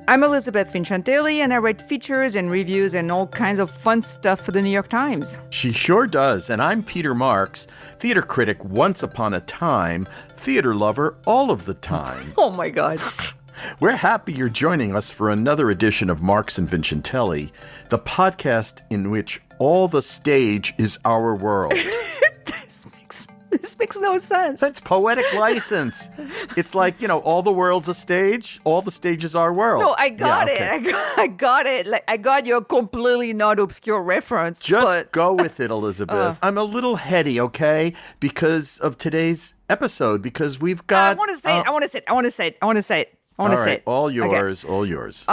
I'm Elisabeth Vincentelli, and I write features and reviews and all kinds of fun stuff for the New York Times. She sure does. And I'm Peter Marks, theater critic once upon a time, theater lover all of the time. Oh my God. We're happy you're joining us for another edition of Marks and Vincentelli, the podcast in which all the stage is our world. This makes no sense. That's poetic license. It's like, all the world's a stage, all the stage is our world. No, I got it. I got it. Like, I got your completely not obscure reference. Just go with it, Elisabeth. I'm a little heady, okay? Because of today's episode, because we've got... I want to say it. All right, all yours, okay. All yours.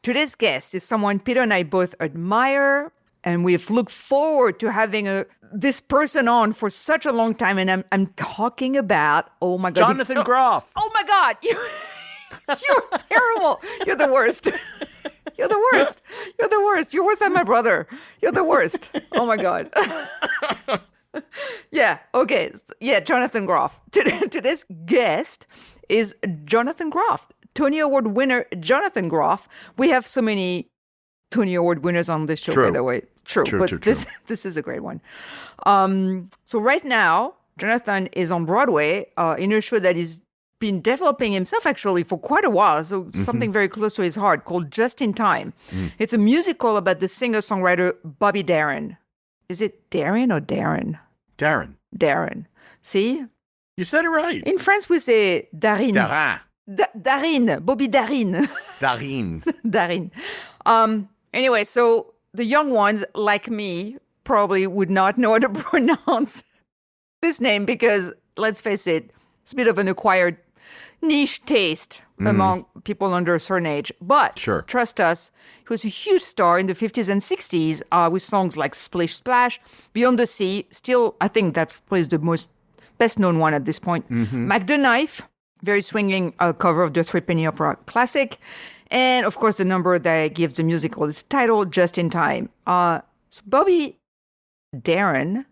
Today's guest is someone Peter and I both admire, and we've looked forward to having this person on for such a long time. And I'm talking about, oh my God. Jonathan Groff. Oh my God. You're terrible. You're the worst. You're the worst. You're the worst. You're worse than my brother. You're the worst. Oh my God. Yeah. Okay. Yeah. Jonathan Groff. Today's guest is Jonathan Groff. Tony Award winner Jonathan Groff. We have so many Tony Award winners on this show, by the way. True. This is a great one. So right now, Jonathan is on Broadway in a show that he's been developing himself actually for quite a while. So something very close to his heart called Just in Time. It's a musical about the singer-songwriter Bobby Darin. Is it Darin or Darren? Darin. See? You said it right. In France, we say Darin. Darin. Bobby Darin. Darin. Anyway, so the young ones, like me, probably would not know how to pronounce this name because, let's face it, it's a bit of an acquired niche taste among people under a certain age. But trust us, he was a huge star in the 50s and 60s with songs like Splish Splash, Beyond the Sea. Still, I think that plays the most best-known one at this point. Mac the Knife, very swinging cover of the Three-Penny Opera classic. And, of course, the number that gives the musical is titled Just in Time. So Bobby Darin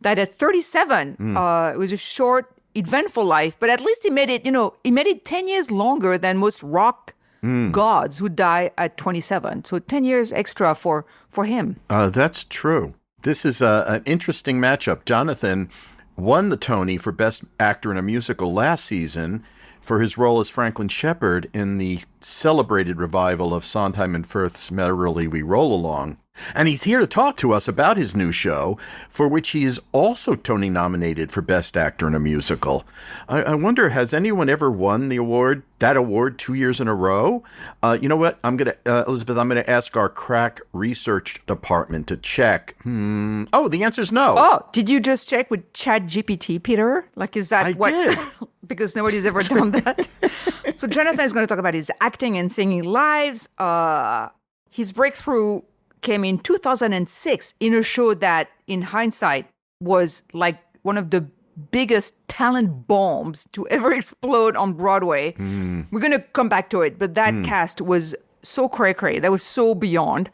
died at 37. It was a short, eventful life, but at least he made it 10 years longer than most rock gods who die at 27. So 10 years extra for him. That's true. This is an interesting matchup. Jonathan won the Tony for Best Actor in a Musical last season for his role as Franklin Shepard in the celebrated revival of Sondheim and Firth's Merrily We Roll Along. And he's here to talk to us about his new show, for which he is also Tony nominated for Best Actor in a Musical. I wonder, has anyone ever won that award 2 years in a row? You know what? Elisabeth, I'm going to ask our crack research department to check. Oh, the answer's no. Oh, did you just check with ChatGPT, Peter? Is that I did. Because nobody's ever done that. So Jonathan is going to talk about his acting and singing lives. His breakthrough came in 2006 in a show that, in hindsight, was like one of the biggest talent bombs to ever explode on Broadway. We're going to come back to it, but that cast was so cray-cray. That was so beyond.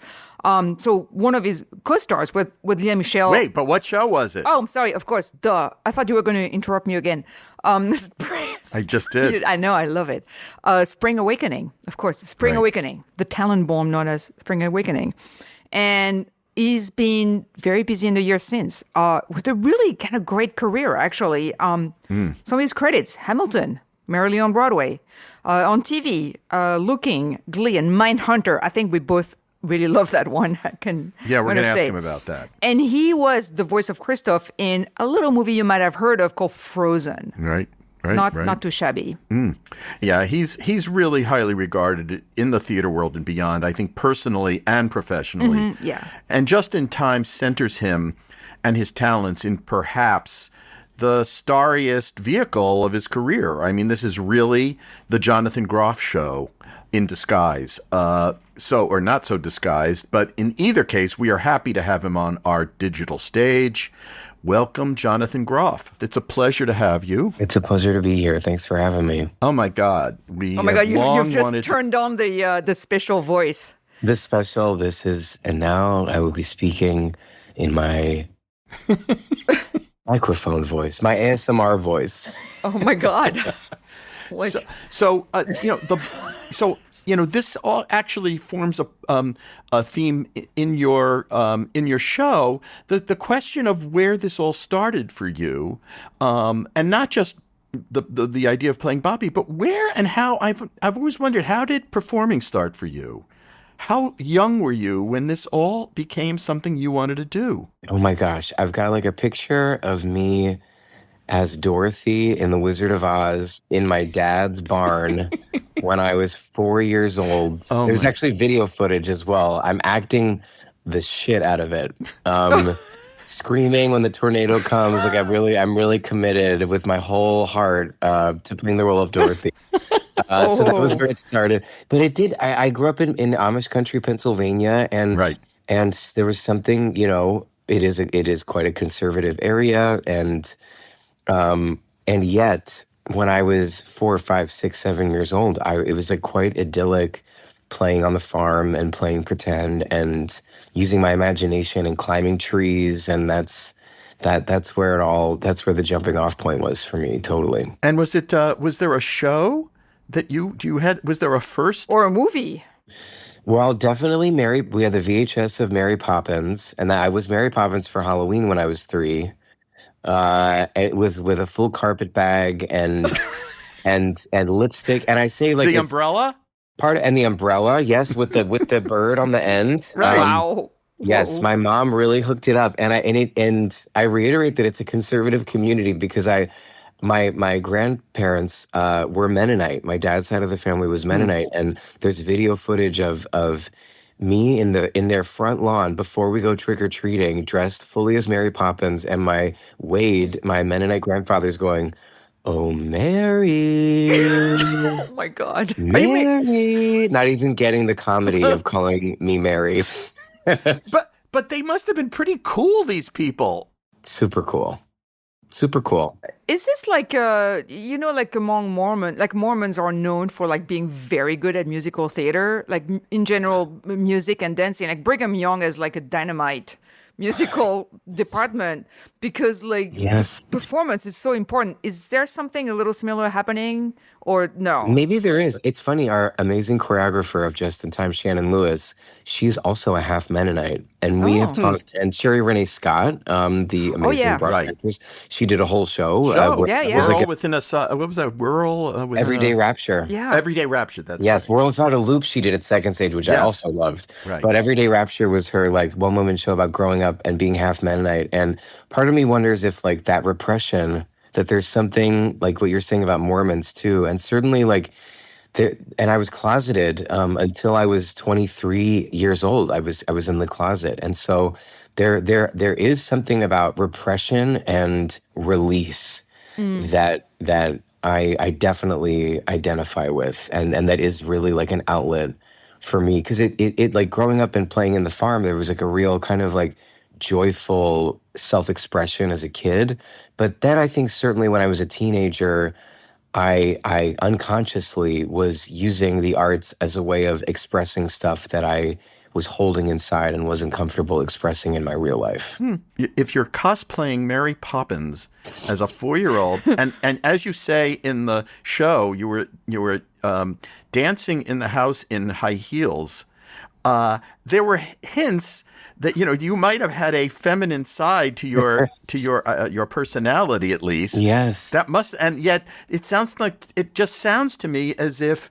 So one of his co-stars with Lea Michele. Wait, but what show was it? Oh, I'm sorry. Of course. Duh. I thought you were going to interrupt me again. I just did. I know. I love it. Spring Awakening. Of course. Spring Awakening. The talent bomb known as Spring Awakening. And he's been very busy in the years since with a really kind of great career, actually. Some of his credits: Hamilton, Merrily on Broadway, on TV, Looking, Glee, and Mindhunter. I think we both really love that one. We're going to ask him about that. And he was the voice of Kristoff in a little movie you might have heard of called Frozen. Right. Not too shabby. Yeah, he's really highly regarded in the theater world and beyond, I think personally and professionally. And Just in Time centers him and his talents in perhaps the starriest vehicle of his career. I mean, this is really the Jonathan Groff show in disguise. Or not so disguised, but in either case, we are happy to have him on our digital stage. Welcome, Jonathan Groff. It's a pleasure to have you. It's a pleasure to be here. Thanks for having me. Oh my God, you've just turned on the special voice. And now I will be speaking in my microphone voice, my ASMR voice. Oh my God. this all actually forms a theme in your show. The question of where this all started for you, and not just the idea of playing Bobby, but where and how. I've always wondered, how did performing start for you? How young were you when this all became something you wanted to do? Oh my gosh, I've got like a picture of me as Dorothy in The Wizard of Oz in my dad's barn when I was 4 years old. Oh There's my! actually video footage as well. I'm acting the shit out of it. Screaming when the tornado comes. Like I'm really committed with my whole heart to playing the role of Dorothy. So that was where it started. But it did. I grew up in Amish country, Pennsylvania, and Right. and there was something. It is quite a conservative area, and yet, when I was 4, 5, 6, 7 years old, it was like quite idyllic, playing on the farm and playing pretend and using my imagination and climbing trees, and that's where that's where the jumping off point was for me, totally. And was there a show that you had? Was there a first? Or a movie? Well, definitely we had the VHS of Mary Poppins, and I was Mary Poppins for Halloween when I was 3. With a full carpet bag and lipstick, and I say like The it's umbrella? and the umbrella, yes, with the bird on the end. Right. Wow. Yes, Whoa. my mom really hooked it up, and I reiterate that it's a conservative community because my grandparents were Mennonite. My dad's side of the family was Mennonite, and there's video footage of me in their front lawn before we go trick-or-treating, dressed fully as Mary Poppins, and my Mennonite grandfather's going, "Oh, Mary, Oh my God. Mary," not even getting the comedy of calling me Mary. But they must have been pretty cool, these people. Super cool. Super cool. Is this like like among Mormons are known for like being very good at musical theater, like in general music and dancing. Like Brigham Young has like a dynamite musical department because like Yes. performance is so important. Is there something a little similar happening or no? Maybe there is. It's funny. Our amazing choreographer of Just in Time, Shannon Lewis, she's also a half Mennonite. And we have talked, and Sherry Renee Scott, the amazing yeah. broadcast Right. actress, she did a whole show. Show. Yeah, yeah. It was Whirl like within a what was that? Whirl within Everyday Rapture. Yeah. Everyday Rapture. That's Yes, right. Whirl Inside a Loop she did at Second Stage, which I Yes. also loved. Right. But Everyday Rapture was her like one-woman show about growing up and being half Mennonite. And part of me wonders if like that repression, that there's something like what you're saying about Mormons too. And certainly like and I was closeted until I was 23 years old. I was in the closet, and so there is something about repression and release that I definitely identify with, and that is really like an outlet for me because it like growing up and playing in the farm, there was like a real kind of like joyful self-expression as a kid, but then I think certainly when I was a teenager, I unconsciously was using the arts as a way of expressing stuff that I was holding inside and wasn't comfortable expressing in my real life. If you're cosplaying Mary Poppins as a 4-year-old, and as you say in the show, you were dancing in the house in high heels, there were hints that you might have had a feminine side to your personality, at least. Yes. That must, and yet it just sounds to me as if,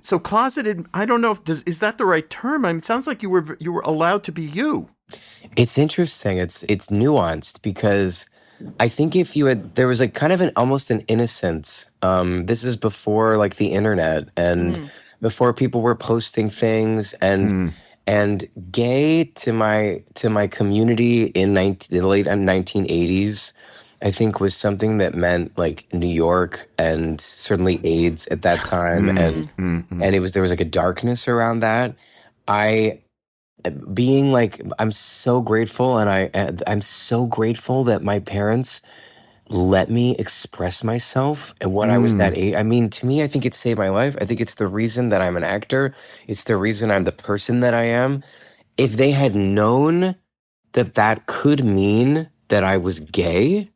so closeted. I don't know is that the right term? I mean, it sounds like you were allowed to be you. It's interesting. It's nuanced because I think there was like kind of almost an innocence. This is before like the internet and before people were posting things and gay to my community in the late 1980s, I think was something that meant like New York and certainly AIDS at that time, and there was like a darkness around that. I'm so grateful, and I'm so grateful that my parents let me express myself. And when I was that age, I mean, to me, I think it saved my life. I think it's the reason that I'm an actor. It's the reason I'm the person that I am. If they had known that could mean that I was gay,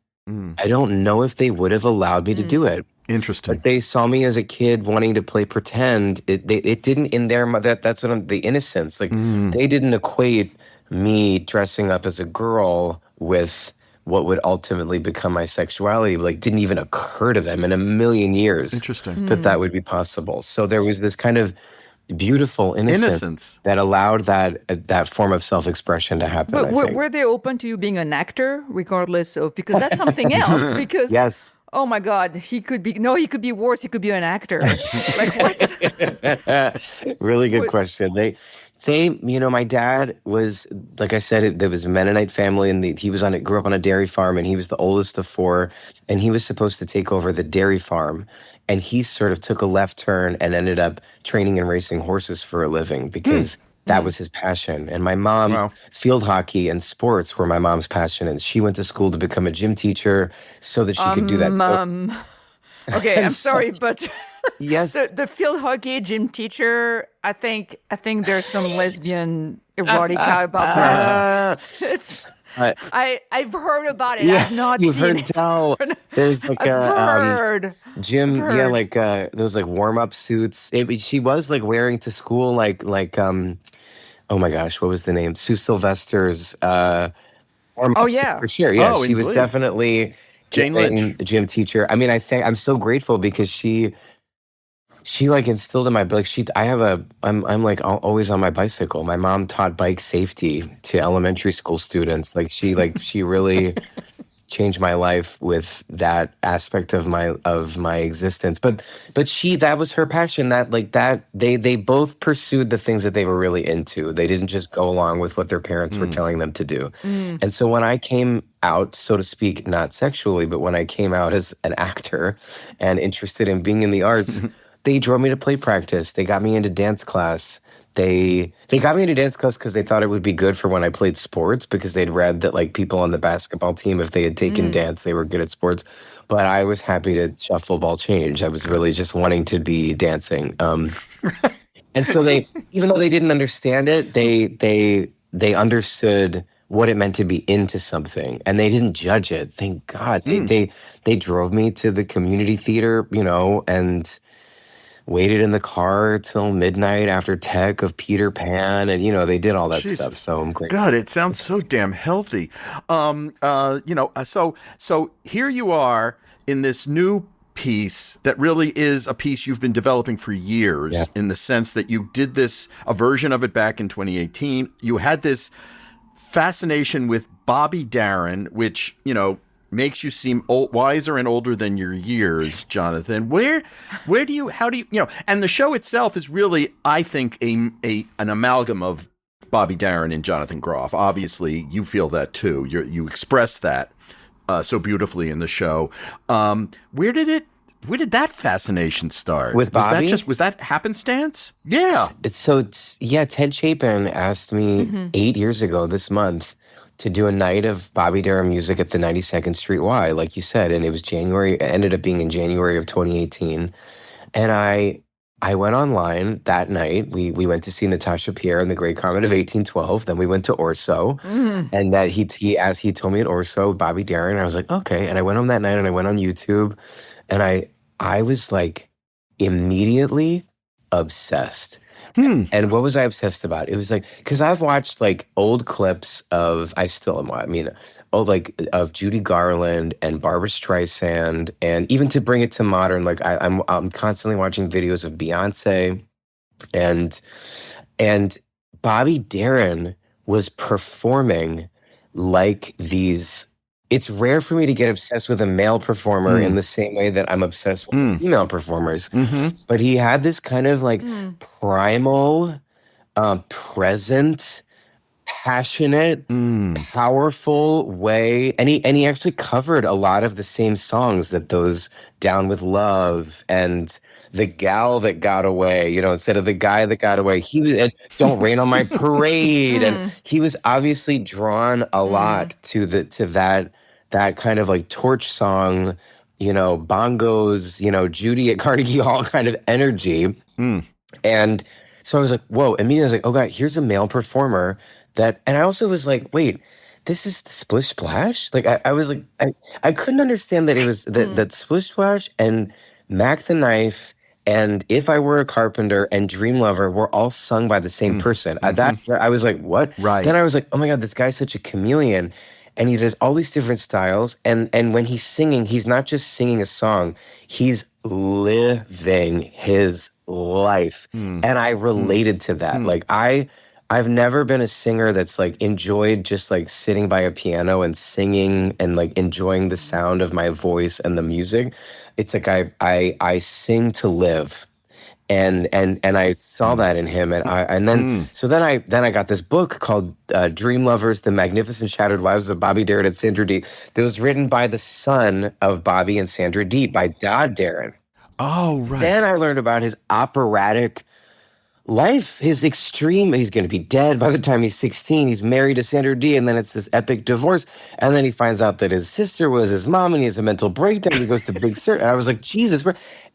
I don't know if they would have allowed me to do it. Interesting. But they saw me as a kid wanting to play pretend. It didn't in their that's what the innocence. Like they didn't equate me dressing up as a girl with what would ultimately become my sexuality. Like didn't even occur to them in a million years Interesting. that would be possible. So there was this kind of beautiful innocence that allowed that form of self-expression to happen. But I think. were they open to you being an actor, regardless of, because that's something else? Because Yes. oh my God, he could be worse. He could be an actor. Like what's Really good what? question. My dad was, like I said, there was a Mennonite family, and he grew up on a dairy farm, and he was the oldest of four, and he was supposed to take over the dairy farm, and he sort of took a left turn and ended up training and racing horses for a living because that was his passion. And my mom, Wow. field hockey and sports were my mom's passion, and she went to school to become a gym teacher so that she could do that. Okay, I'm And so- sorry, but Yes. the field hockey gym teacher, I think there's some lesbian erotica about that. It's Uh, I've heard about it. Yeah, I've not you've seen heard it. tell. There's like I've a heard. gym, I've yeah, heard. like those like warm up suits. She was like wearing to school oh my gosh, what was the name? Sue Sylvester's warm Oh up suit yeah. for sure. Yeah, Oh, she was indeed. definitely Jane Lynch. a gym teacher. I mean, I think I'm so grateful because she like instilled in my like I'm like always on my bicycle. My mom taught bike safety to elementary school students. She really changed my life with that aspect of my existence. But that was her passion. That they both pursued the things that they were really into. They didn't just go along with what their parents were telling them to do. And so when I came out, so to speak, not sexually, but when I came out as an actor and interested in being in the arts, they drove me to play practice. They got me into dance class. They got me into dance class because they thought it would be good for when I played sports, because they'd read that like people on the basketball team, if they had taken dance, they were good at sports. But I was happy to shuffle ball change. I was really just wanting to be dancing. And so even though they didn't understand it, they understood what it meant to be into something, and they didn't judge it. Thank God. They drove me to the community theater, and waited in the car till midnight after tech of Peter Pan, and they did all that stuff. So I'm grateful. God, it sounds so damn healthy. So here you are in this new piece that really is a piece you've been developing for years, Yeah. in the sense that you did a version of it back in 2018. You had this fascination with Bobby Darin, which, makes you seem wiser and older than your years, Jonathan. How do you, and the show itself is really, I think, an amalgam of Bobby Darin and Jonathan Groff. Obviously, you feel that too. You express that so beautifully in the show. Where did that fascination start? With Bobby? Was that happenstance? Yeah. Ted Chapin asked me 8 years ago this month to do a night of Bobby Darin music at the 92nd Street Y, like you said, and it was January. It ended up being in January of 2018, and I went online that night. We went to see Natasha Pierre in the Great Carmen of 1812. Then we went to Orso, and that he told me at Orso Bobby Darin. And I was like, okay. And I went home that night and I went on YouTube, and I was like immediately obsessed. And what was I obsessed about? It was like, because I've watched like old clips of, of Judy Garland and Barbra Streisand, and even to bring it to modern, like I'm constantly watching videos of Beyonce, and Bobby Darin was performing like these. It's rare for me to get obsessed with a male performer in the same way that I'm obsessed with female performers. But he had this kind of like primal, present, passionate, powerful way, and he actually covered a lot of the same songs that those Down with Love and The Gal That Got Away, instead of The Guy That Got Away, he was Don't Rain on My Parade, and he was obviously drawn a lot to that kind of like torch song, bongos, Judy at Carnegie Hall kind of energy. And so I was like, whoa, immediately I was like, oh God, here's a male performer and I also was like, wait, this is Splish Splash? Like I was like, I couldn't understand that it was that Splish Splash and Mac the Knife, and If I Were a Carpenter and Dream Lover were all sung by the same person. At that, I was like, what? Right. Then I was like, oh my God, this guy's such a chameleon. And he does all these different styles. And when he's singing, he's not just singing a song, he's living his life. And I related to that. Like I've never been a singer that's like enjoyed just like sitting by a piano and singing and like enjoying the sound of my voice and the music. It's like I sing to live. And I saw that in him, and then I got this book called Dream Lovers: The Magnificent Shattered Lives of Bobby Darin and Sandra Dee that was written by the son of Bobby and Sandra Dee, by Dodd Darin. Oh, right. Then I learned about his operatic life, his extreme. He's going to be dead by the time he's 16. He's married to Sandra Dee, and then it's this epic divorce. And then he finds out that his sister was his mom, and he has a mental breakdown. He goes to Big Sur, and I was like, Jesus.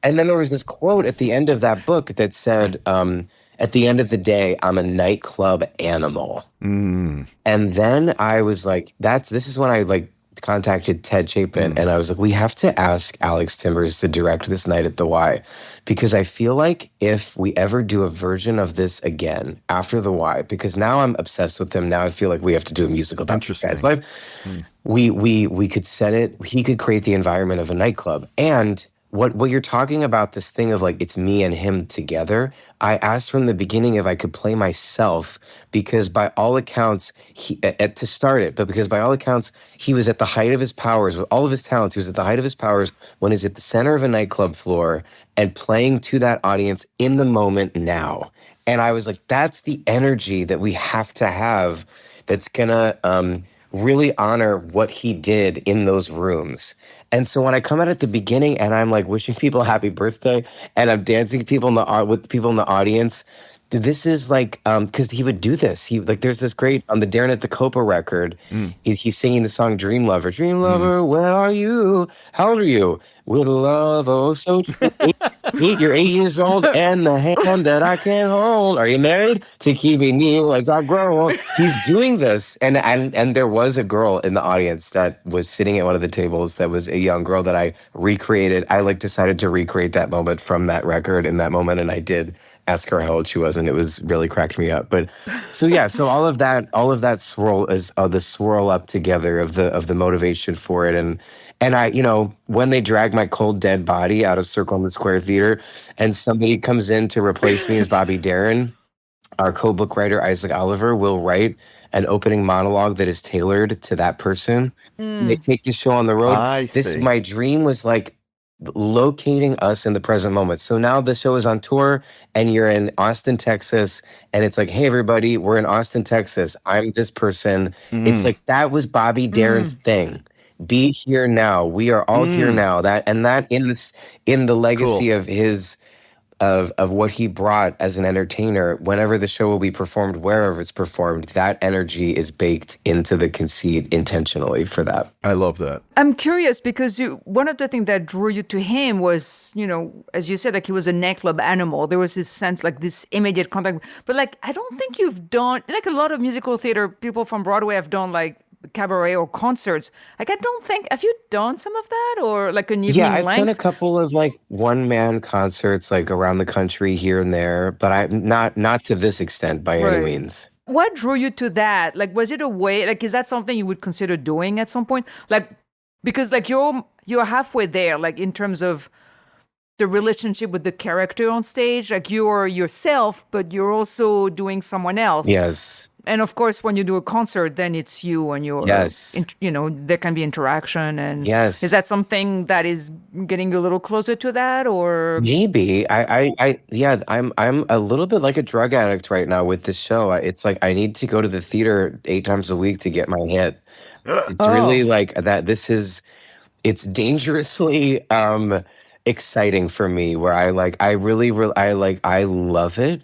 And then there was this quote at the end of that book that said, "At the end of the day, I'm a nightclub animal." And then I was like, this is when I like contacted Ted Chapin, and I was like, we have to ask Alex Timbers to direct this night at the Y, because I feel like if we ever do a version of this again after the Y, because now I'm obsessed with him, now I feel like we have to do a musical about this guy's life. We could set it, he could create the environment of a nightclub. And what you're talking about, this thing of like, it's me and him together, I asked from the beginning if I could play myself, because by all accounts, to start it, but because by all accounts, he was at the height of his powers, with all of his talents, he was at the height of his powers when he's at the center of a nightclub floor and playing to that audience in the moment now. And I was like, that's the energy that we have to have, that's gonna really honor what he did in those rooms. And so when I come out at the beginning and I'm like wishing people a happy birthday and I'm dancing people with people in the audience, this is like, because he would do this. He like, there's this great on the Darin at the Copa record. He's singing the song "Dream Lover." Dream lover, where are you? How old are you? With love, oh so true. You're 8 years old, and the hand that I can't hold. Are you married? To keeping you as I grow. He's doing this, and there was a girl in the audience that was sitting at one of the tables. That was a young girl that I recreated. I like decided to recreate that moment from that record in that moment, and I did ask her how old she was, and it was really cracked me up. But so yeah, so all of that swirl is the swirl up together of the motivation for it, and I, when they drag my cold dead body out of Circle in the Square Theater, and somebody comes in to replace me as Bobby Darin, our co-book writer Isaac Oliver will write an opening monologue that is tailored to that person. They take the show on the road. My dream was like locating us in the present moment. So now the show is on tour and you're in Austin, Texas, and it's like, hey everybody, we're in Austin, Texas. I'm this person. It's like that was Bobby Darin's thing. Be here now. We are all here now. That in the legacy of his of what he brought as an entertainer, whenever the show will be performed, wherever it's performed, that energy is baked into the conceit intentionally for that. I love that. I'm curious because one of the things that drew you to him was, as you said, like he was a nightclub animal. There was this sense, like this immediate contact. But like, I don't think you've done, like a lot of musical theater people from Broadway have done like cabaret or concerts. Like, I don't think, have you done some of that or like an evening I've length? done a couple of like one-man concerts like around the country here and there, but I'm not to this extent by any means. What drew you to that? Like, was it a way, like, is that something you would consider doing at some point? Like, because like you're halfway there, like in terms of the relationship with the character on stage, like you're yourself, but you're also doing someone else. Yes. And of course, when you do a concert, then it's you and your, there can be interaction. And is that something that is getting you a little closer to that, or maybe I'm a little bit like a drug addict right now with this show. It's like I need to go to the theater 8 times a week to get my hit. It's really like that. It's dangerously exciting for me. Where I love it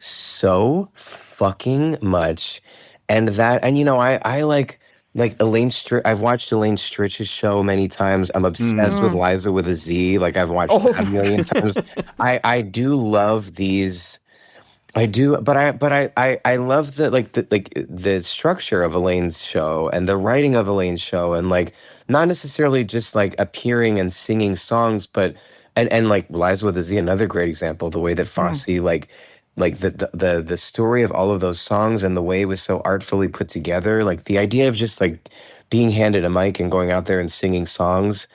so fucking much, and I like Elaine I've watched Elaine Stritch's show many times. I'm obsessed with Liza with a Z. Like I've watched that a million times. I do love these. I do, but I love the structure of Elaine's show and the writing of Elaine's show, and like not necessarily just like appearing and singing songs, but And like Lies with a Z, another great example, the way that Fosse like the story of all of those songs and the way it was so artfully put together, like the idea of just like being handed a mic and going out there and singing songs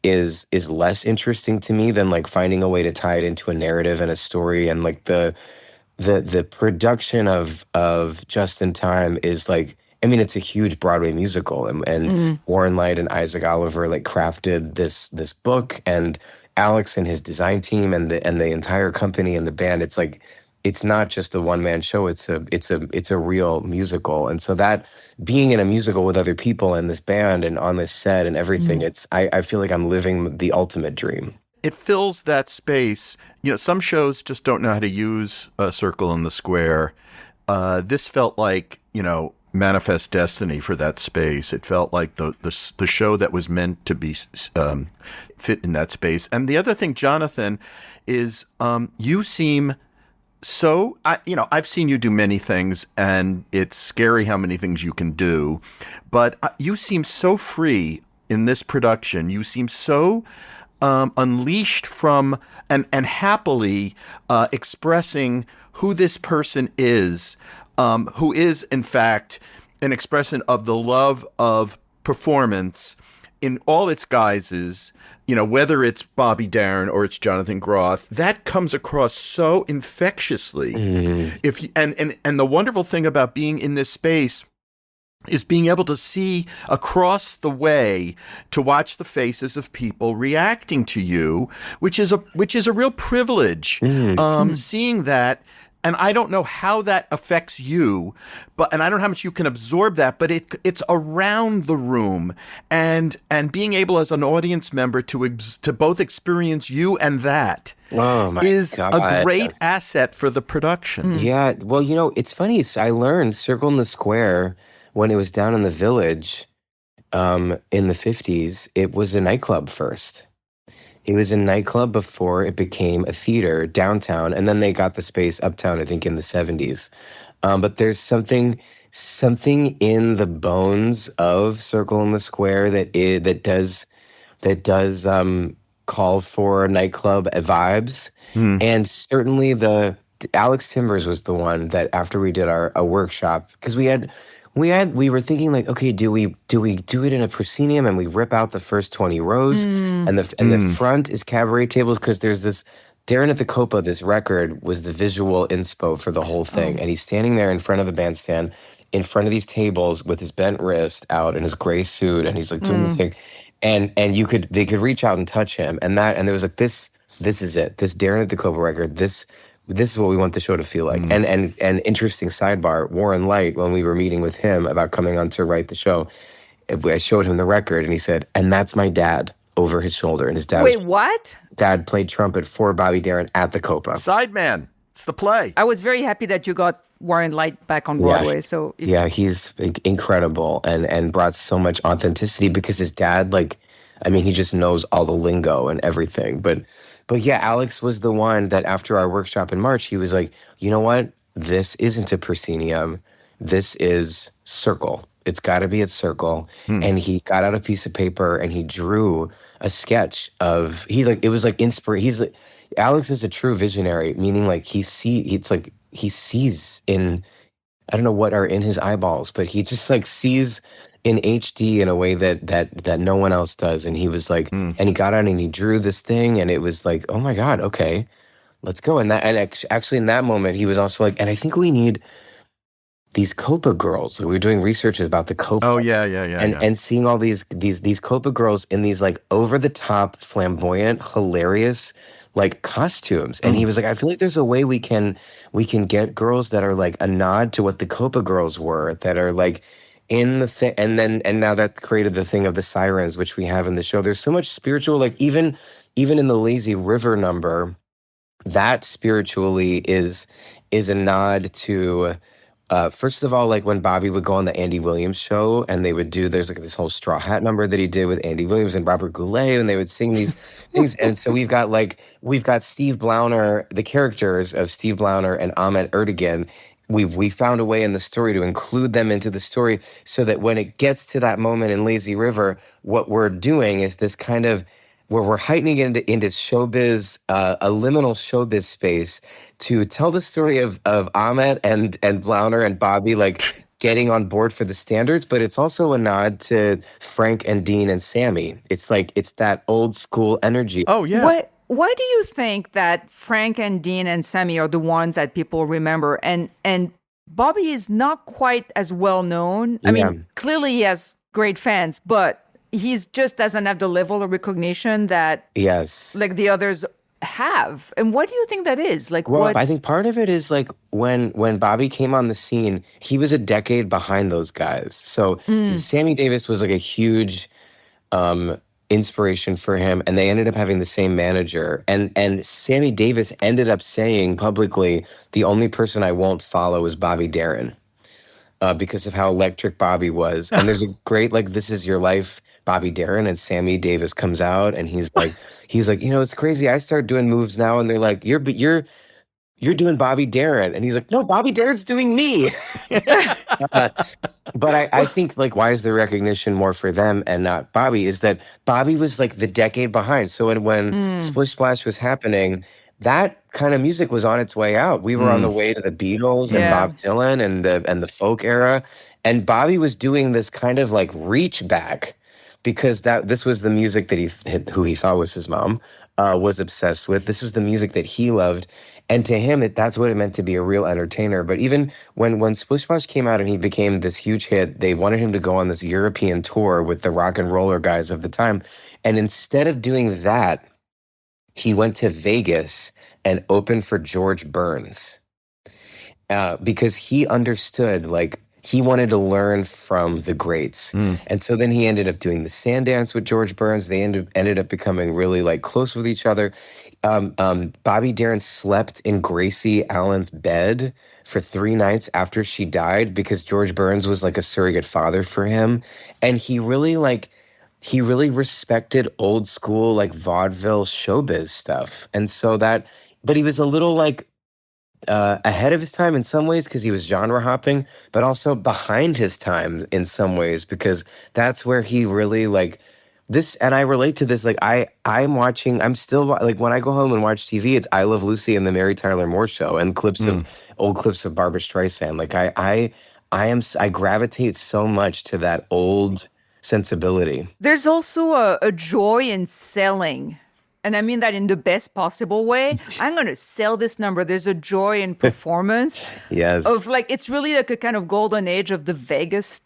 is less interesting to me than like finding a way to tie it into a narrative and a story. And like the production of Just in Time is like, I mean, it's a huge Broadway musical, and Warren Leight and Isaac Oliver like crafted this book, and Alex and his design team and the entire company and the band. It's like, it's not just a one-man show. It's a real musical. And so that being in a musical with other people and this band and on this set and everything, I feel like I'm living the ultimate dream. It fills that space. You know, some shows just don't know how to use a circle in the square. This felt like, you know, manifest destiny for that space. It felt like the show that was meant to be fit in that space. And the other thing, Jonathan, is you seem so, I've seen you do many things, and it's scary how many things you can do, but you seem so free in this production. You seem so unleashed from and happily expressing who this person is, who is, in fact, an expression of the love of performance in all its guises, you know, whether it's Bobby Darin or it's Jonathan Groff. That comes across so infectiously. If you, and the wonderful thing about being in this space is being able to see across the way, to watch the faces of people reacting to you, which is a real privilege. Seeing that, and I don't know how that affects you, and I don't know how much you can absorb that, but it's around the room, and being able as an audience member to both experience you and that is a great asset for the production. Yeah, well, you know, it's funny. I learned Circle in the Square when it was down in the Village in the 50s. It was a nightclub first. It was a nightclub before it became a theater downtown, and then they got the space uptown, I think, in the 70s. But there's something in the bones of Circle in the Square that does call for nightclub vibes. And certainly Alex Timbers was the one that, after we did a workshop, because we were thinking like, okay, do we do it in a proscenium and we rip out the first 20 rows and the front is cabaret tables, because there's this Darin at the Copa, this record was the visual inspo for the whole thing. And he's standing there in front of the bandstand, in front of these tables with his bent wrist out in his gray suit, and he's like doing this thing. And they could reach out and touch him. And there was like this is it. This Darin at the Copa record, this is what we want the show to feel like. And interesting sidebar, Warren Leight, when we were meeting with him about coming on to write the show, I showed him the record, and he said, and that's my dad, over his shoulder. And his dad what? Dad played trumpet for Bobby Darin at the Copa. Sideman. It's the play. I was very happy that you got Warren Leight back on Broadway. Yeah, he's incredible and brought so much authenticity, because his dad, like, I mean, he just knows all the lingo and everything. But yeah, Alex was the one that, after our workshop in March, he was like, you know what? This isn't a proscenium. This is Circle. It's got to be at Circle. And he got out a piece of paper and he drew a sketch of, it was like inspiration. Alex is a true visionary, meaning like he sees in, I don't know what are in his eyeballs, but he just like sees in HD in a way that no one else does. And he was like, and he got out and he drew this thing, and it was like, oh my God, okay, let's go. And actually in that moment, he was also like, and I think we need these Copa girls. Like, we were doing research about the Copa. Oh yeah. And seeing all these Copa girls in these like over the top, flamboyant, hilarious like costumes. And he was like, I feel like there's a way we can get girls that are like a nod to what the Copa girls were, that are like in the thing. And now that created the thing of the sirens, which we have in the show. There's so much spiritual, like even in the Lazy River number, that spiritually is a nod to, first of all, like when Bobby would go on the Andy Williams show, and they would do, there's like this whole straw hat number that he did with Andy Williams and Robert Goulet, and they would sing these things. And so we've got Steve Blauner, the characters of Steve Blauner and Ahmet Erdogan. We found a way in the story to include them into the story, so that when it gets to that moment in Lazy River, what we're doing is this kind of where we're heightening into showbiz, a liminal showbiz space to tell the story of Ahmet and Blauner and Bobby like getting on board for the standards, but it's also a nod to Frank and Dean and Sammy. It's like it's that old school energy. Oh yeah. Why do you think that Frank and Dean and Sammy are the ones that people remember, and Bobby is not quite as well known? I Yeah. mean, clearly he has great fans, but he's just doesn't have the level of recognition that Yes. like the others have. And what do you think that is? Like Well, what? I think part of it is like when Bobby came on the scene, he was a decade behind those guys. So Sammy Davis was like a huge um, inspiration for him, and they ended up having the same manager. And Sammy Davis ended up saying publicly, "The only person I won't follow is Bobby Darin." Because of how electric Bobby was. And there's a great like "This Is Your Life" Bobby Darin, and Sammy Davis comes out and he's like, it's crazy. I start doing moves now, and they're like, you're doing Bobby Darin, and he's like, no, Bobby Darin's doing me. Uh, but I think like why is the recognition more for them and not Bobby is that Bobby was like the decade behind. So when Splish Splash was happening, that kind of music was on its way out. We were on the way to the Beatles and Yeah. Bob Dylan and the folk era, and Bobby was doing this kind of like reach back because this was the music that who he thought was his mom was obsessed with. This was the music that he loved. And to him, that's what it meant to be a real entertainer. But even when Splish Splash came out and he became this huge hit, they wanted him to go on this European tour with the rock and roller guys of the time. And instead of doing that, he went to Vegas and opened for George Burns because he understood, like, he wanted to learn from the greats. And so then he ended up doing the Sandance with George Burns. They ended up becoming really like close with each other. Bobby Darin slept in Gracie Allen's bed for 3 nights after she died because George Burns was like a surrogate father for him. And he really respected old school like vaudeville showbiz stuff. And so but he was a little like ahead of his time in some ways because he was genre hopping, but also behind his time in some ways because that's where he really like this. And I relate to this. Like I'm still like when I go home and watch TV, it's I Love Lucy and the Mary Tyler Moore Show and old clips of Barbra Streisand. Like I gravitate so much to that old sensibility. There's also a joy in selling. And I mean that in the best possible way. I'm going to sell this number. There's a joy in performance Yes. of like, it's really like a kind of golden age of the Vegas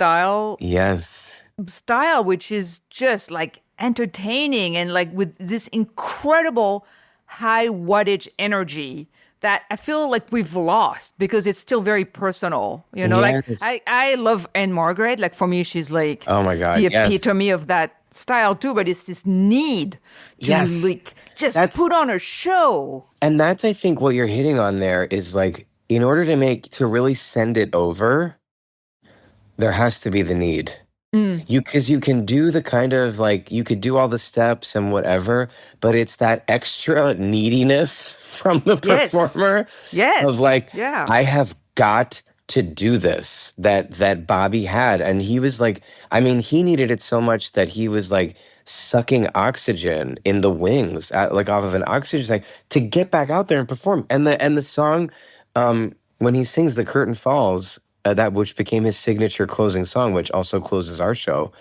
Yes. style, which is just like entertaining and like with this incredible high wattage energy that I feel like we've lost because it's still very personal. You know, Yes. like I love Anne Margaret. Like for me, she's like Oh my God. the Yes. epitome of that style too, but it's this need to Yes. like just That's- put on a show. And that's, I think, what you're hitting on there is like, in order to really send it over, there has to be the need. Because you can do the kind of like, you could do all the steps and whatever, but it's that extra neediness from the Yes. performer Yes. of like, Yeah. I have got to do this that Bobby had. And he was like, I mean, he needed it so much that he was like sucking oxygen in the wings, like off of an oxygen tank to get back out there and perform. And the song, when he sings "The Curtain Falls," that which became his signature closing song, which also closes our show.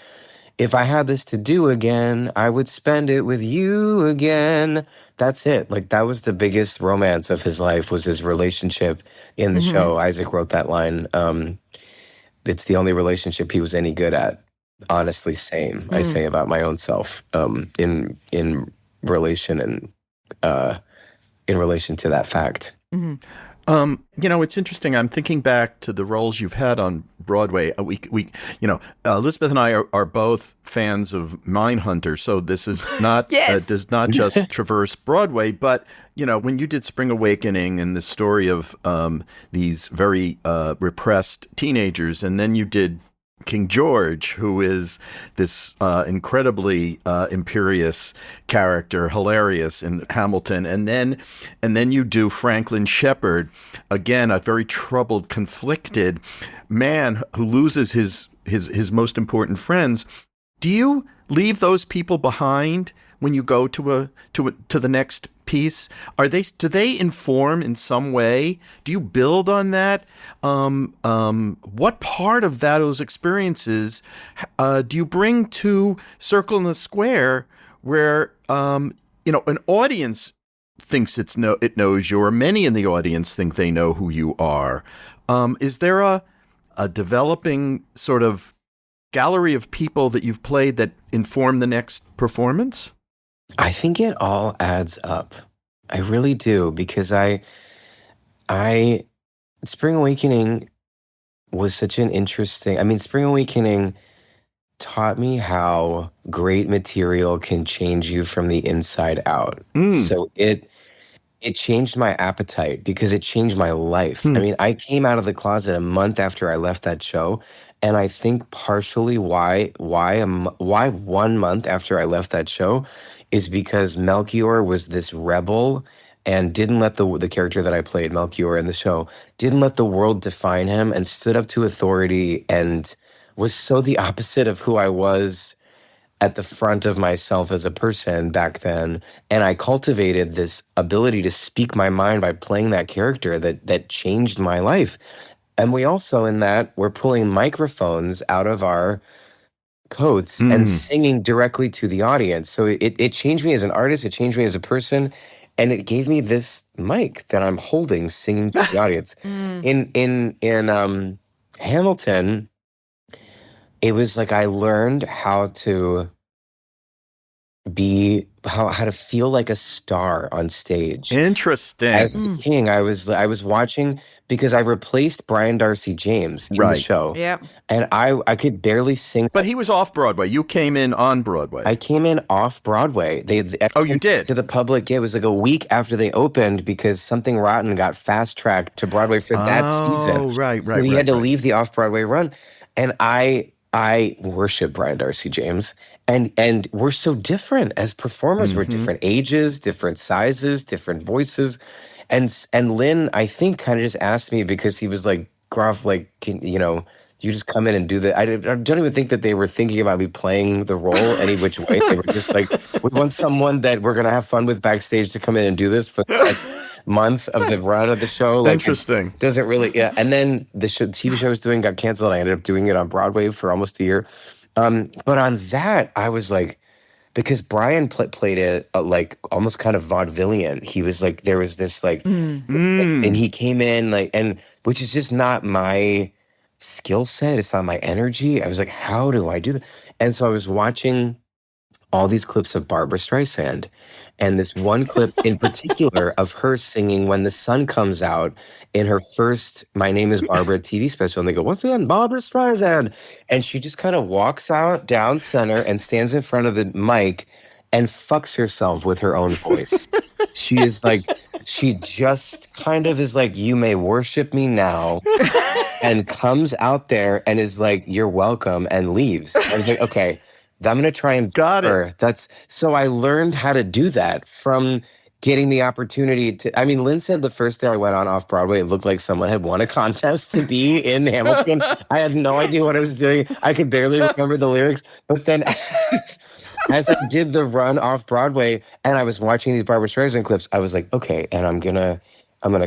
If I had this to do again, I would spend it with you again. That's it. Like that was the biggest romance of his life was his relationship in the show. Isaac wrote that line. It's the only relationship he was any good at. Honestly, same. I say about my own self in relation and in relation to that fact. It's interesting. I'm thinking back to the roles you've had on Broadway. Elizabeth and I are both fans of Mindhunter, so this is not Yes. does not just traverse Broadway. But when you did Spring Awakening and the story of these very repressed teenagers, and then you did King George, who is this incredibly imperious character, hilarious in Hamilton, and then you do Franklin Shepherd, again a very troubled, conflicted man who loses his most important friends. Do you leave those people behind when you go to the next piece? Do they inform in some way? Do you build on that? What part of those experiences do you bring to Circle in the Square, where an audience thinks it knows you, or many in the audience think they know who you are? Is there a developing sort of gallery of people that you've played that inform the next performance? I think it all adds up. I really do, because I Spring Awakening was such an interesting. I mean, Spring Awakening taught me how great material can change you from the inside out. So it changed my appetite because it changed my life. I mean, I came out of the closet a month after I left that show, and I think partially why 1 month after I left that show is because Melchior was this rebel and didn't let the character that I played, Melchior in the show, didn't let the world define him and stood up to authority and was so the opposite of who I was at the front of myself as a person back then. And I cultivated this ability to speak my mind by playing that character that changed my life. And we also, in that, we're pulling microphones out of our coats and singing directly to the audience. So it changed me as an artist, it changed me as a person, and it gave me this mic that I'm holding, singing to the audience. In Hamilton, it was like I learned how to how to feel like a star on stage. Interesting. As the king, I was watching because I replaced Brian Darcy James in the show. Yeah. And I could barely sing. But he was off Broadway. You came in on Broadway. I came in off Broadway. Oh, you did? To the public. Yeah, it was like a week after they opened because Something Rotten got fast tracked to Broadway for that season. Oh, right. So we had to leave the off Broadway run, and I worship Brian Darcy James, and we're so different as performers. We're different ages, different sizes, different voices, and Lynn, I think, kind of just asked me because he was like, Groff, like, you just come in and do that. I don't even think that they were thinking about me playing the role any which way. They were just like, we want someone that we're gonna have fun with backstage to come in and do this for the last month of the run of the show. Like, interesting. Doesn't really, yeah. And then the TV show I was doing got canceled. I ended up doing it on Broadway for almost a year. But on that, I was like, because Brian played it like almost kind of vaudevillian. He was like, there was this like, and he came in like, and which is just not my skill set. It's not my energy. I was like, how do I do that? And so I was watching all these clips of Barbra Streisand, and this one clip in particular of her singing When the Sun Comes Out in her first My Name is Barbara TV special. And they go, once again, Barbra Streisand. And she just kind of walks out down center and stands in front of the mic and fucks herself with her own voice. She is like, she just kind of is like, you may worship me now, and comes out there and is like, you're welcome, and leaves. I was like, okay, I'm going to try and got it. So I learned how to do that from getting the opportunity to, I mean, Lynn said the first day I went on off Broadway, it looked like someone had won a contest to be in Hamilton. I had no idea what I was doing. I could barely remember the lyrics. But then as I did the run off Broadway and I was watching these Barbra Streisand clips, I was like, okay, and I'm gonna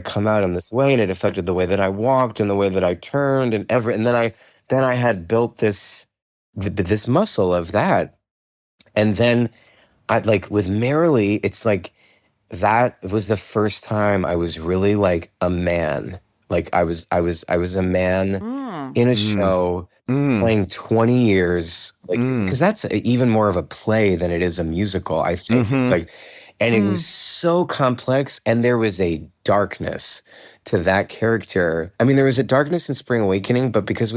come out in this way, and it affected the way that I walked and the way that I turned and then I had built this muscle of that. And then I like with Merrily, it's like that was the first time I was really like a man. Like I was a man in a show playing 20 years, like, because that's even more of a play than it is a musical, I think. It's like, and it was so complex, and there was a darkness to that character. I mean, there was a darkness in Spring Awakening, but because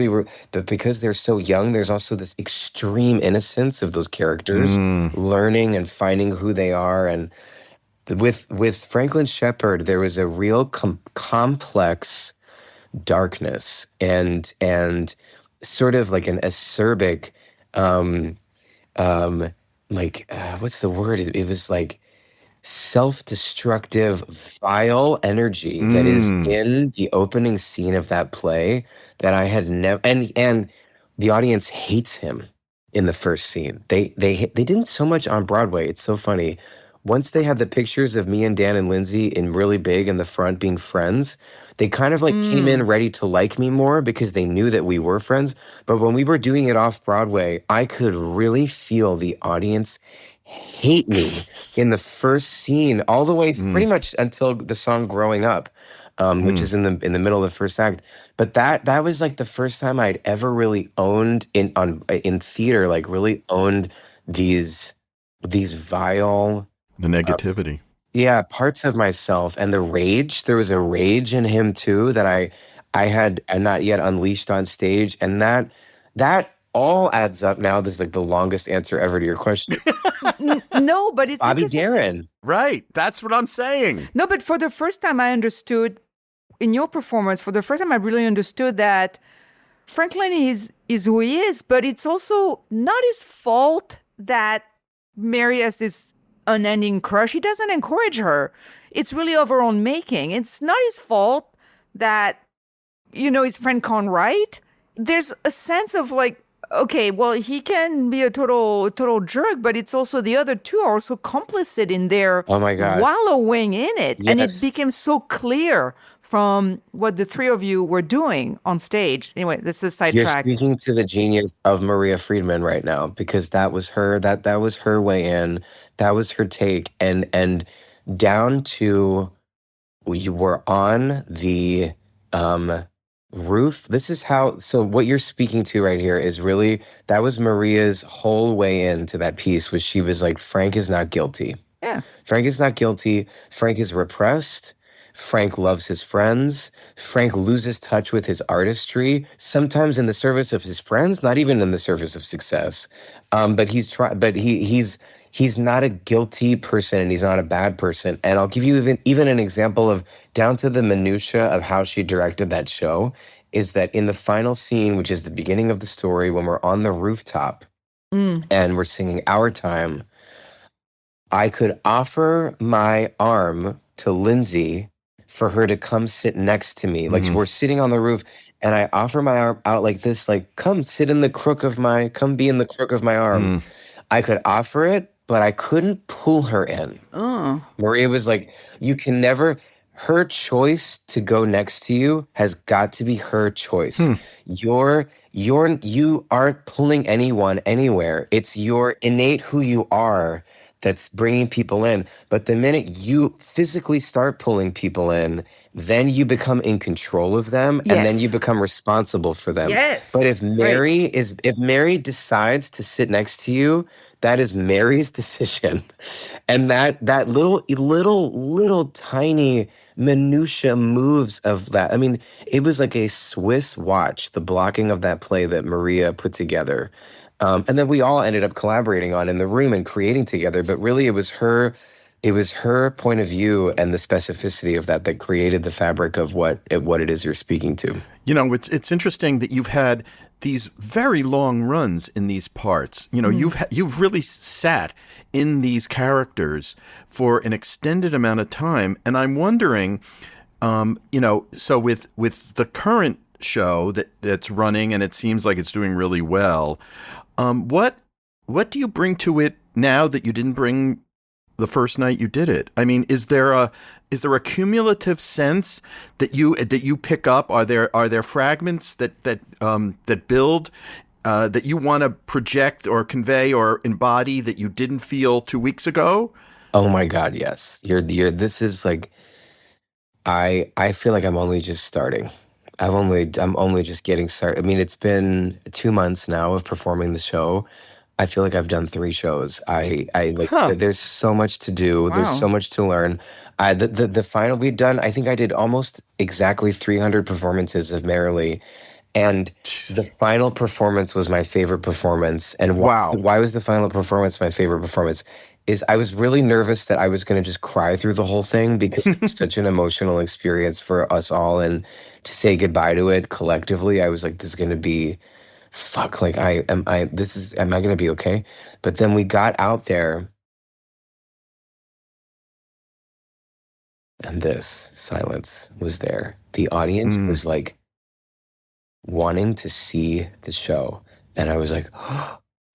they're so young, there's also this extreme innocence of those characters learning and finding who they are. And with Franklin Shepherd, there was a real complex darkness and sort of like an acerbic, what's the word? It was like self-destructive, vile energy that is in the opening scene of that play that I had never, and the audience hates him. in the first scene. They didn't so much on Broadway. It's so funny. Once they had the pictures of me and Dan and Lindsay in really big in the front being friends, they kind of like came in ready to like me more because they knew that we were friends. But when we were doing it off Broadway, I could really feel the audience hate me in the first scene, all the way pretty much until the song "Growing Up," which is in the middle of the first act. But that was like the first time I'd ever really owned in theater, like really owned these vile, The negativity. yeah, parts of myself and the rage. There was a rage in him too that I had not yet unleashed on stage, and that all adds up. Now this is like the longest answer ever to your question. No, but it's Bobby interesting. Darin. Right. That's what I'm saying. No, but for the first time, I understood in your performance. For the first time, I really understood that Franklin is who he is, but it's also not his fault that Mary has this unending crush. He doesn't encourage her. It's really of her own making. It's not his fault that, his friend can't write. There's a sense of like, okay, well, he can be a total jerk, but it's also the other two are also complicit in their Oh my God. wallowing in it. And it Yes. became so clear from what the three of you were doing on stage. Anyway, this is You're sidetrack. speaking to the genius of Maria Friedman right now, because that was her that was her way in. That was her take, and down to you were on the roof. This is how. So what you're speaking to right here is really that was Maria's whole way into that piece. Was she was like, Frank is not guilty. Yeah. Frank is not guilty. Frank is repressed. Frank loves his friends. Frank loses touch with his artistry, sometimes in the service of his friends, not even in the service of success. But he's not a guilty person, and he's not a bad person. And I'll give you even an example of down to the minutia of how she directed that show is that in the final scene, which is the beginning of the story, when we're on the rooftop and we're singing Our Time, I could offer my arm to Lindsay for her to come sit next to me. Like we're sitting on the roof and I offer my arm out like this, like, come be in the crook of my arm. I could offer it, but I couldn't pull her in. Maria was like, you can never, her choice to go next to you has got to be her choice. You aren't pulling anyone anywhere. It's your innate who you are that's bringing people in. But the minute you physically start pulling people in, then you become in control of them, and then you become responsible for them. Yes. But if Mary decides to sit next to you, that is Mary's decision. And that little tiny minutia moves of that. I mean, it was like a Swiss watch, the blocking of that play that Maria put together. And then we all ended up collaborating on in the room and creating together. But really, it was her point of view and the specificity of that created the fabric of what it is you're speaking to. It's interesting that you've had these very long runs in these parts. You've really sat in these characters for an extended amount of time, and I'm wondering, so with the current show that's running and it seems like it's doing really well. What do you bring to it now that you didn't bring the first night you did it? I mean, is there a cumulative sense that you pick up? Are there fragments that build that you want to project or convey or embody that you didn't feel 2 weeks ago? Oh my God, yes. This is like I feel like I'm only just starting. I'm only just getting started. I mean, it's been 2 months now of performing the show. I feel like I've done 3 shows. There's so much to do. Wow. There's so much to learn. The final we've done, I think I did almost exactly 300 performances of Merrily. And the final performance was my favorite performance. And why was the final performance my favorite performance? Is I was really nervous that I was going to just cry through the whole thing because it was such an emotional experience for us all. And to say goodbye to it collectively, I was like, this is going to be, fuck, like am I going to be okay? But then we got out there and this silence was there. The audience was like wanting to see the show. And I was like,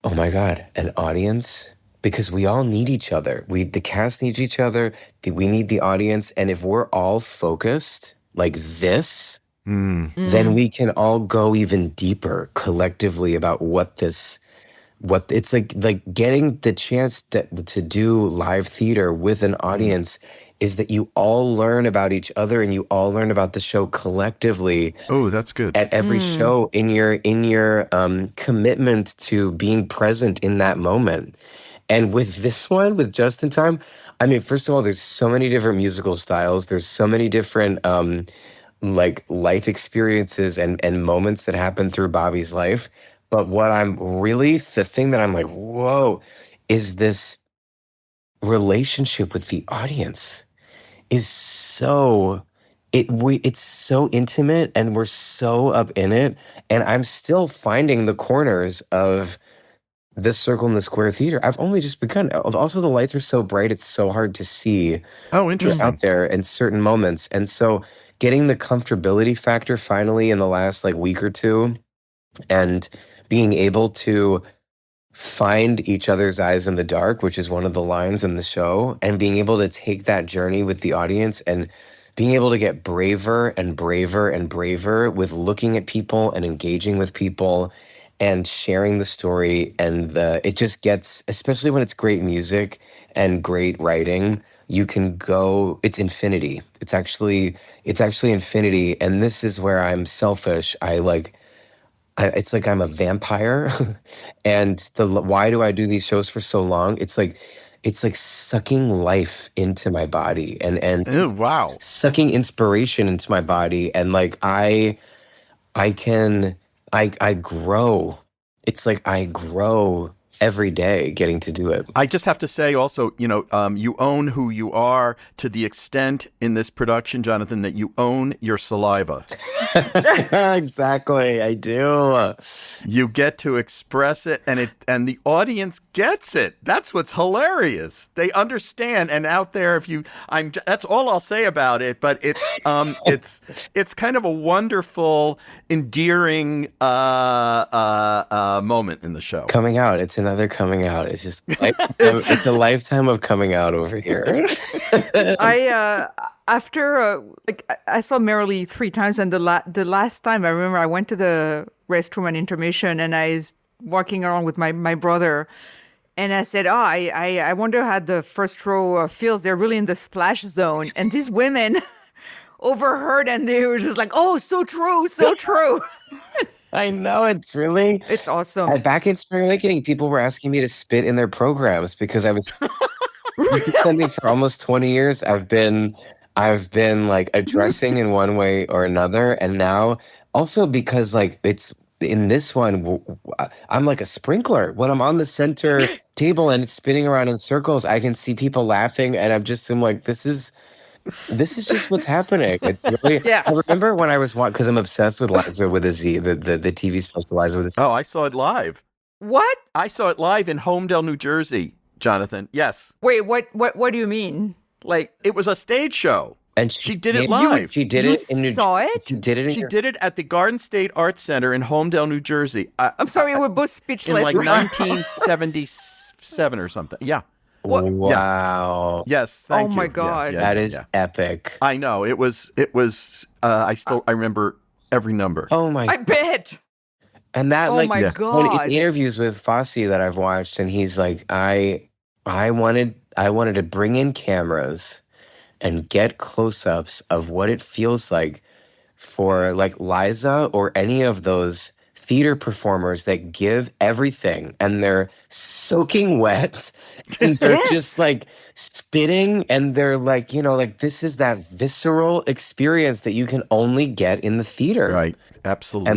Oh my God, an audience? Because we all need each other. The cast needs each other. We need the audience. And if we're all focused like this, Mm. then we can all go even deeper collectively about what it's like getting the chance to do live theater with an audience is that you all learn about each other and you all learn about the show collectively Oh, that's good. at every show in your commitment to being present in that moment. And with this one, with Just in Time, I mean, first of all, there's so many different musical styles. There's so many different like life experiences and moments that happen through Bobby's life. But the thing that I'm like, whoa, is this relationship with the audience is it's so intimate and we're so up in it. And I'm still finding the corners of this circle in the square theater. I've only just begun. Also, the lights are so bright, it's so hard to see Oh, who's interesting. out there in certain moments. And so getting the comfortability factor finally in the last like week or two and being able to find each other's eyes in the dark, which is one of the lines in the show, and being able to take that journey with the audience and being able to get braver and braver and braver with looking at people and engaging with people and sharing the story. And it just gets, especially when it's great music and great writing, you can go, it's infinity. It's actually infinity. And this is where I'm selfish. It's like I'm a vampire, and why do I do these shows for so long? It's like sucking life into my body and Oh, wow. sucking inspiration into my body, and like I grow. It's like I grow every day getting to do it. I just have to say also, you own who you are to the extent in this production, Jonathan, that you own your saliva. Exactly, I do. You get to express it, and the audience gets it. That's what's hilarious. They understand, and out there, that's all I'll say about it. But it's kind of a wonderful, endearing moment in the show. Coming out. It's another coming out. It's just it's a lifetime of coming out over here. I after like I saw Merrily 3 times, and the last time I remember I went to the restroom at intermission, and I was walking around with my brother, and I said, "Oh, I wonder how the first row feels. They're really in the splash zone." And these women overheard, and they were just like, "Oh, so true, so true." I know, It's awesome. back in spring awakening, people were asking me to spit in their programs because I was something for almost 20 years. I've been like addressing in one way or another, and now also because like it's in this one, I'm like a sprinkler. When I'm on the center table and it's spinning around in circles, I can see people laughing, and I'm like, this is just what's happening. It's really. Yeah. I remember when I was watching, because I'm obsessed with Liza with a Z, the TV special Liza with a Z. Oh, I saw it live. What? I saw it live in Homedale, New Jersey, Jonathan. Yes. Wait, what do you mean? Like, It was a stage show. And She did it live. She did You it in New. saw it? She did it in She your- did it at the Garden State Arts Center in Homedale, New Jersey. I'm sorry, we're both In speechless. like 1977 or something. Yeah. Wow. Yes. Thank you. Oh my Yeah, God. yeah, That is yeah. epic. I know. It was. I remember every number. Oh my. I bet. And that Oh like my Yeah. when in God. interviews with Fosse that I've watched, and he's like, I wanted to bring in cameras and get close-ups of what it feels like for like Liza or any of those theater performers that give everything and they're soaking wet and they're Yes. just like spitting, and they're like, like this is that visceral experience that you can only get in the theater. Right. Absolutely.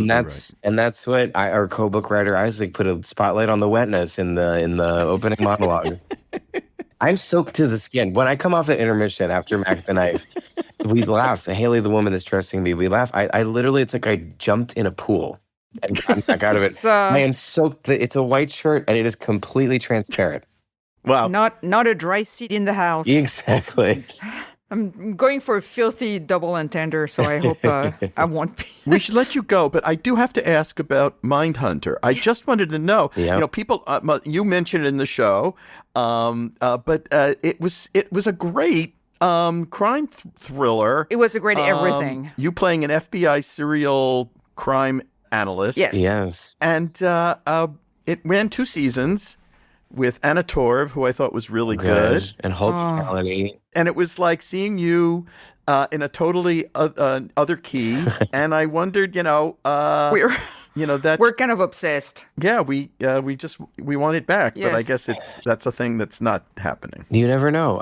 And that's what our co-book writer Isaac put a spotlight on the wetness in the opening monologue. I'm soaked to the skin. When I come off at intermission after Mac the Knife, we laugh. Haley, the woman that's dressing me, we laugh. I literally, it's like I jumped in a pool and I'm back out of it. It's, I am soaked. It's a white shirt and it is completely transparent. Wow. not a dry seat in the house. Exactly. I'm going for a filthy double entendre, so I hope I won't be. We should let you go, but I do have to ask about Mindhunter. I just wanted to know, Yeah. people, you mentioned it in the show, but it was a great crime thriller. It was a great everything. You playing an FBI serial crime analyst. Yes. Yes. And it ran 2 seasons with Anna Torv, who I thought was really good. And hospitality. And it was like seeing you in a totally other key. And I wondered, We're kind of obsessed. yeah, we want it back, but I Yes. guess that's a thing that's not happening. You never know.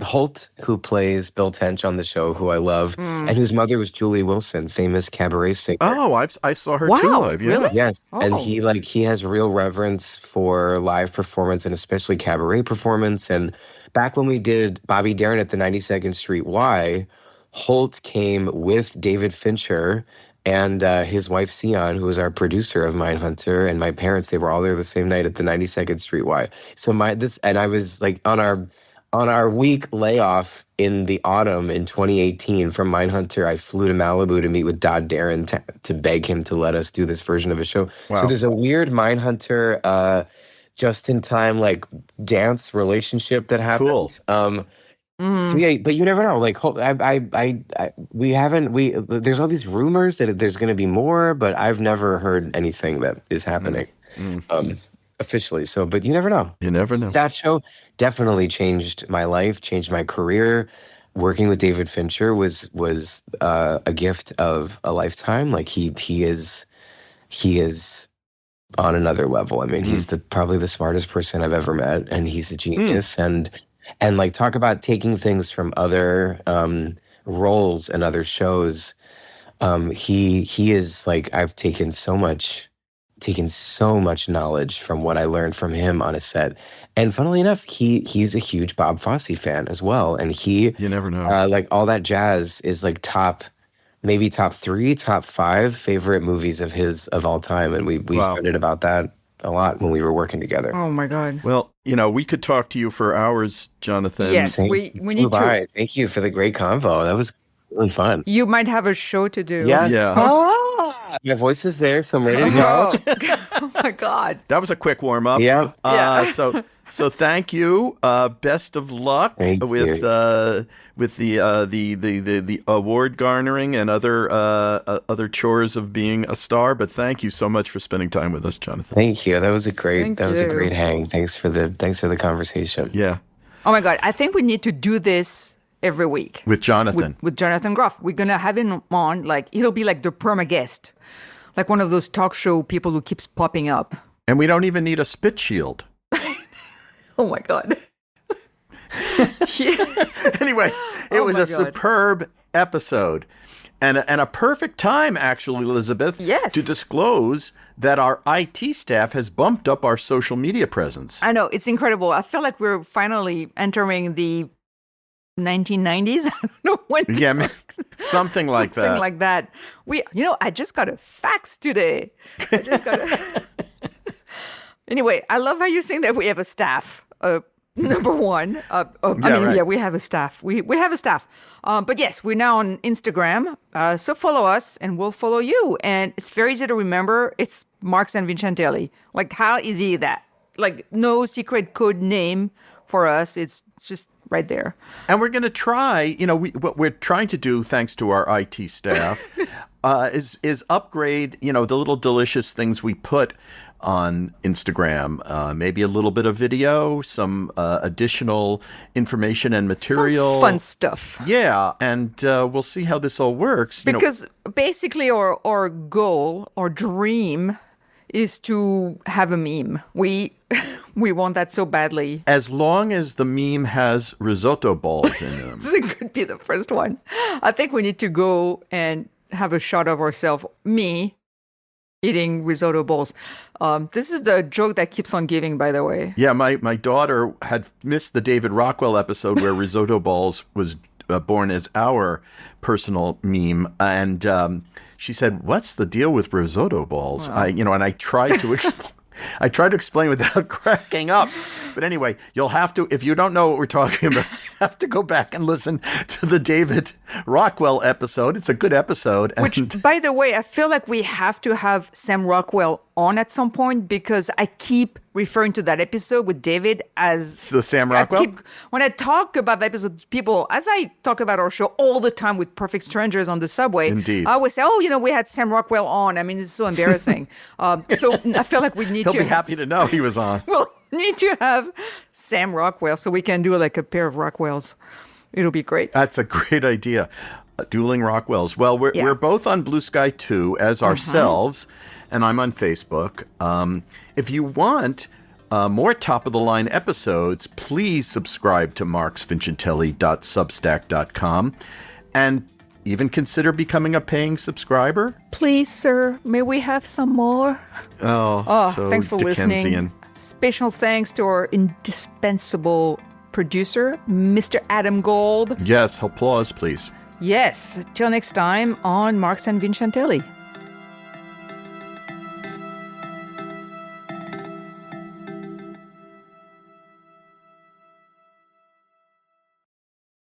Holt, who plays Bill Tench on the show, who I love, and whose mother was Julie Wilson, famous cabaret singer. Oh, I saw her too Wow, live. Yeah. really? Yes, and Oh. he has real reverence for live performance and especially cabaret performance. And back when we did Bobby Darin at the 92nd Street Y, Holt came with David Fincher and his wife Sion, who was our producer of Mindhunter, and my parents. They were all there the same night at the 92nd Street Y. So I was like on our week layoff in the autumn in 2018 from Mindhunter, I flew to Malibu to meet with Dodd Darren to beg him to let us do this version of a show. Wow. So there's a weird Mindhunter just in time like dance relationship that happens. Cool. So yeah, but you never know. Like there's all these rumors that there's going to be more, but I've never heard anything that is happening. Officially. So, but you never know. You never know. That show definitely changed my life, changed my career. Working with David Fincher was a gift of a lifetime. Like he is on another level. I mean, he's probably the smartest person I've ever met, and he's a genius. And like talk about taking things from other roles and other shows. He is like I've taken so much knowledge from what I learned from him on a set. And funnily enough, he's a huge Bob Fosse fan as well. And You never know. like All That Jazz is like top 3, top 5 favorite movies of his of all time. And we Wow. chatted about that a lot when we were working together. Oh my God. Well, we could talk to you for hours, Jonathan. Yes. we need to. Thank you for the great convo. That was really fun. You might have a show to do. Yeah. My voice is there, so I'm ready to go. Oh my God. That was a quick warm up. Yeah. So thank you. Best of luck Thank with you. with the award garnering and other chores of being a star. But thank you so much for spending time with us, Jonathan. Thank you. That was a Thank great you. hang. Thanks for the conversation. Yeah, Oh my God. I think we need to do this every week with Jonathan. with Jonathan Groff. We're going to have him on. Like, he'll be like the perma guest, like one of those talk show people who keeps popping up. And we don't even need a spit shield. Oh my God. Yeah. Anyway, it Oh was my a God. superb episode and a perfect time, actually, Elisabeth, Yes. to disclose that our IT staff has bumped up our social media presence. I know. It's incredible. I feel like we're finally entering the 1990s. I don't know when. Yeah, I mean, something like Something that. like that. I just got a fax today. I just got a... Anyway, I love how you're saying that we have a staff. Number one. right. We have a staff. We have a staff. But yes, we're now on Instagram. So follow us and we'll follow you. And it's very easy to remember. It's Marks and Vincentelli. Like, how easy is that? Like, no secret code name for us. It's just right there. And we're going to try, what we're trying to do, thanks to our IT staff, is upgrade, the little delicious things we put on Instagram. Maybe a little bit of video, some additional information and material. Some fun stuff. Yeah, and we'll see how this all works. Because basically our goal, our dream is to have a meme. We want that so badly. As long as the meme has risotto balls in them. This could be the first one. I think we need to go and have a shot of ourselves, me, eating risotto balls. This is the joke that keeps on giving, by the way. Yeah, my daughter had missed the David Rockwell episode where risotto balls was born as our personal meme, and she said, "What's the deal with risotto balls?" Wow. And I tried to I try to explain without cracking up. But anyway, you'll have to, if you don't know what we're talking about, you have to go back and listen to the David Rockwell episode. It's a good episode. Which, by the way, I feel like we have to have Sam Rockwell on at some point because I keep referring to that episode with David as the Sam Rockwell? When I talk about the episode to people, as I talk about our show all the time with perfect strangers on the subway, Indeed. I always say, we had Sam Rockwell on. I mean, it's so embarrassing. So I feel like we need He'll be happy to know he was on. We'll need to have Sam Rockwell so we can do like a pair of Rockwells. It'll be great. That's a great idea. Dueling Rockwells. Well, we're both on Blue Sky 2 as ourselves, and I'm on Facebook. If you want more top-of-the-line episodes, please subscribe to marksvincentelli.substack.com and even consider becoming a paying subscriber. Please, sir, may we have some more? So thanks for Dickensian. listening. Special thanks to our indispensable producer, Mr. Adam Gold. Yes, applause, please. Yes, till next time on Marks and Vincentelli.